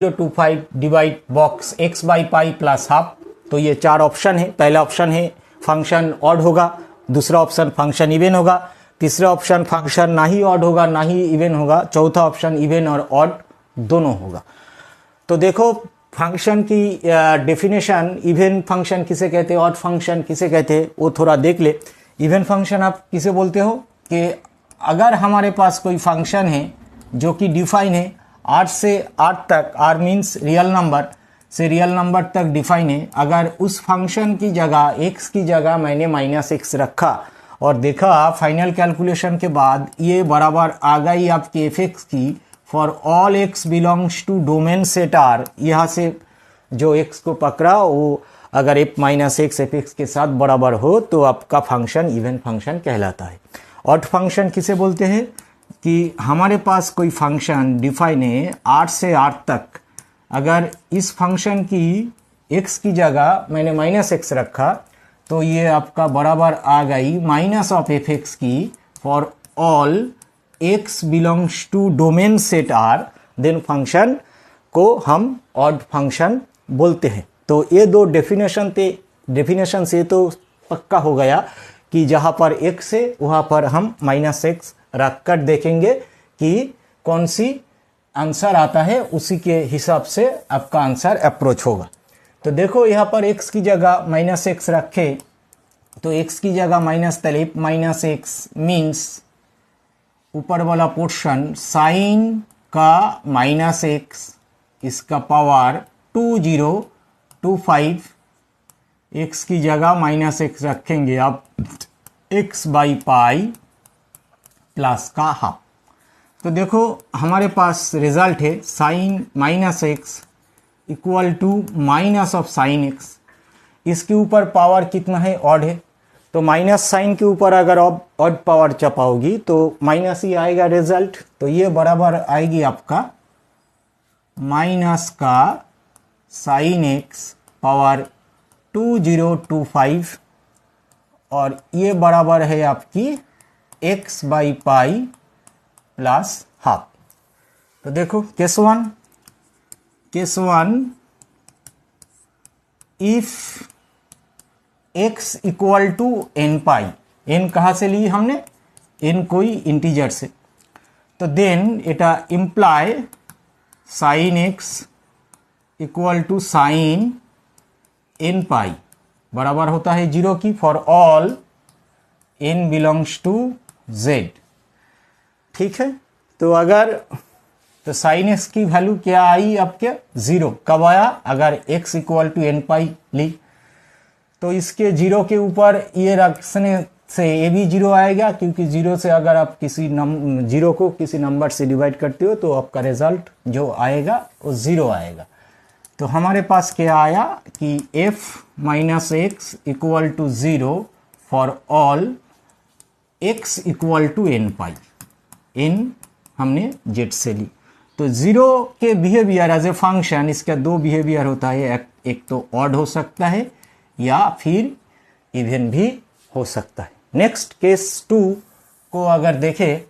025 divide box x by pi plus half. तो ये चार ऑप्शन है। पहला ऑप्शन है फंक्शन ऑड होगा, दूसरा ऑप्शन फंक्शन इवन होगा, तीसरा ऑप्शन फंक्शन ना ही ऑड होगा ना ही इवन होगा, चौथा ऑप्शन इवन और ऑड दोनों होगा। तो देखो फंक्शन की डेफिनेशन, इवन फंक्शन किसे कहते हैं, ऑड फंक्शन किसे कहते हैं, वो थोड़ा देख ले। इवन फंक्शन आप किसे बोलते हो कि अगर हमारे पास कोई फंक्शन है जो कि डिफाइन है 8 से 8 तक, आर मीन्स रियल नंबर से रियल नंबर तक डिफाइन है, अगर उस फंक्शन की जगह x की जगह मैंने -x रखा और देखा फाइनल कैलकुलेशन के बाद ये बराबर आ गई आपकी f(x) की for all x belongs to domain set R। यहाँ से जो x को पकड़ा वो अगर f-x f(x) के साथ बराबर हो तो आपका फंक्शन इवन फंक्शन कहलाता है। ऑड फंक्शन किसे बोलते हैं कि हमारे पास कोई फंक्शन डिफाइन है 8 से 8 तक, अगर इस फंक्शन की x की जगह मैंने -x रखा तो ये आपका बराबर आ गई -f(x) की for all x belongs to domain set R, then function को हम ऑड फंक्शन बोलते हैं। तो ये दो डेफिनेशन से तो पक्का हो गया कि जहाँ पर x है वहाँ पर हम -x रख कर देखेंगे कि कौन सी आंसर आता है, उसी के हिसाब से आपका आंसर अप्रोच होगा। तो देखो यहाँ पर x की जगह -x रखे तो x की जगह माइनस तले -x मीन्स ऊपर वाला पोर्शन साइन का -x इसका पावर 2025, x की जगह -x रखेंगे आप x बाई पाई प्लस का हाफ। तो देखो हमारे पास रिजल्ट है sine -x equal to minus of sine x। इसके ऊपर पावर कितना है, ऑड है, तो माइनस साइन के ऊपर अगर ऑड पावर चपाओगी तो माइनस ही आएगा रिजल्ट। तो ये बराबर आएगी आपका माइनस का साइन x पावर 2025 और ये बराबर है आपकी x by pi plus half. तो देखो case one if x equal to n pi, n कहाँ से ली हमने, n कोई इंटीजर से, तो then it imply sine x equal to sine n pi बराबर होता है 0 की for all n belongs to z। ठीक है, तो अगर तो साइन x की वैल्यू क्या आई आपके 0, कब आया, अगर x इक्वल टू n पाई ली तो इसके 0 के ऊपर ये रखने से ये भी 0 आएगा, क्योंकि 0 से अगर आप किसी 0 को किसी नंबर से डिवाइड करते हो तो आपका रिजल्ट जो आएगा वो 0 आएगा। तो हमारे पास क्या आया कि f-x equal to 0 for all x equal to n pi, n हमने z से ली। तो 0 के बिहेवियर एज ए फंक्शन, इसका दो बिहेवियर होता है, एक तो ऑड हो सकता है या फिर इवन भी हो सकता है। नेक्स्ट केस 2 को अगर देखें,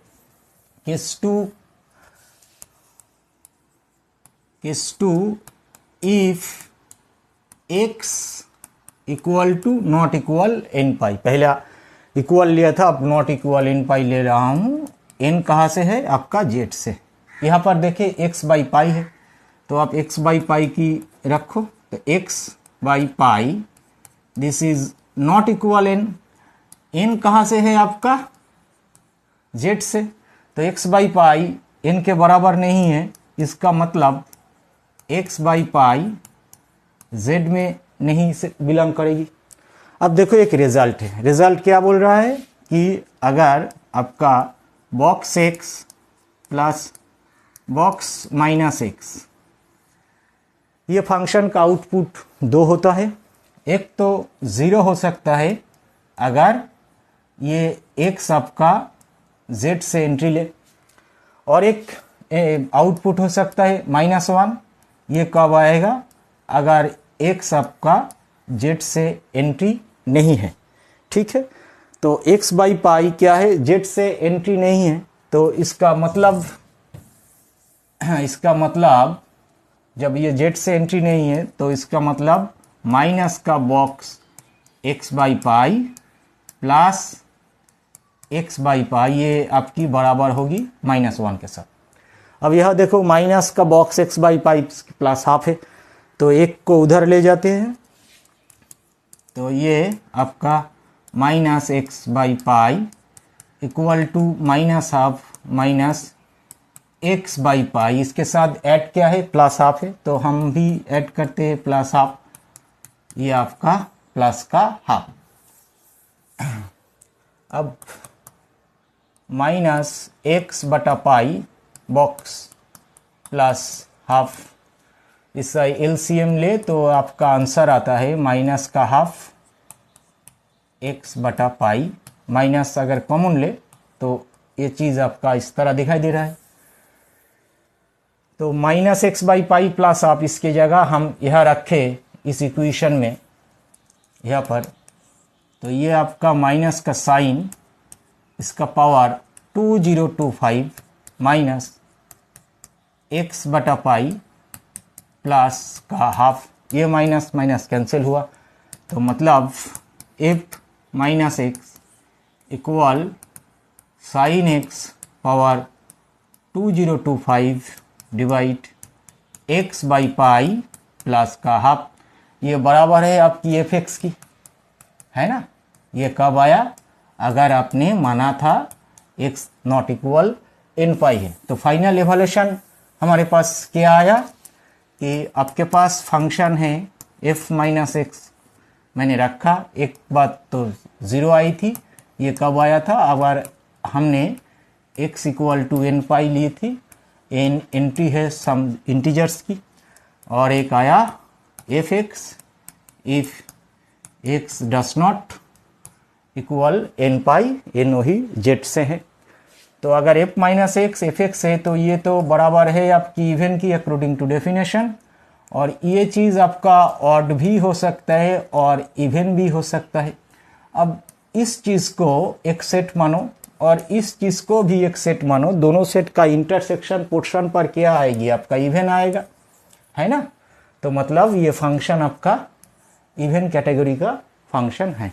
case 2 if x equal to not equal n pi, पहला इक्वल लिया था अब नॉट इक्वल n पाई ले रहा हूँ, n कहाँ से है आपका z से। यहाँ पर देखें x बाई पाई है तो आप x बाई पाई की रखो, तो x by pi this is not equal n कहाँ से है आपका z से, तो x बाई पाई n के बराबर नहीं है, इसका मतलब x बाई पाई z में नहीं से बिलोंग करेगी। अब देखो एक रिजल्ट है, रिजल्ट क्या बोल रहा है कि अगर आपका box x plus box -x, ये फंक्शन का आउटपुट 2 होता है, एक तो 0 हो सकता है अगर ये x आपका z से एंट्री ले, और एक आउटपुट हो सकता है -1, ये कब आएगा अगर x आपका z से एंट्री नहीं है। ठीक है, तो x बाई पाई क्या है, z से एंट्री नहीं है, तो इसका मतलब जब ये जेड से एंट्री नहीं है तो इसका मतलब माइनस का box x by pi plus x by पाई ये आपकी बराबर होगी -1 के साथ। अब यह देखो माइनस का box x by pi plus half है, तो एक को उधर ले जाते हैं, तो ये आपका minus x by pi equal to minus half minus x by pi, इसके साथ ऐड क्या है प्लस हाफ है, तो हम भी ऐड करते हैं प्लस हाफ, ये आपका प्लस का हाफ। अब माइनस एक्स बटा पाई बॉक्स प्लस हाफ, इसका एलसीएम ले तो आपका आंसर आता है माइनस का हाफ एक्स बटा पाई, माइनस अगर कॉमन ले तो ये चीज़ आपका इस तरह दिखाई दे रहा है। तो minus x by pi plus half, इसके जगह हम यह रखे इस इक्वेशन में यहाँ पर, तो ये आपका माइनस का साइन, इसका पावर 2025 माइनस एक्स बटा पाई प्लस का हाफ, ये माइनस माइनस कैंसिल हुआ, तो मतलब F minus x equal sine x power 2025 divide x by pi plus का हाफ, ये बराबर है आपकी एफ एक्स की, है ना। ये कब आया, अगर आपने माना था एक्स नॉट इक्वल एन पाई है। तो फाइनल एवोल्यूशन हमारे पास क्या आया कि आपके पास फंक्शन है एफ माइनस एक्स, मैंने रखा, एक बात तो 0 आई थी, ये कब आया था, अगर हमने x इक्वल टू एन पाई ली थी, एन एंट्री है सम इंटीजर्स की, और एक आया F x if x does not equal N pi, N वही जेड से है। तो अगर F minus x F x है तो ये तो बराबर है आपकी इवन की अकॉर्डिंग टू डेफिनेशन, और ये चीज़ आपका ऑड भी हो सकता है और इवन भी हो सकता है। अब इस चीज़ को एक सेट मानो और इस चीज़ को भी एक सेट मानो, दोनों सेट का इंटरसेक्शन पोर्शन पर क्या आएगी, आपका इवन आएगा, है ना। तो मतलब ये फंक्शन आपका इवन कैटेगरी का फंक्शन है।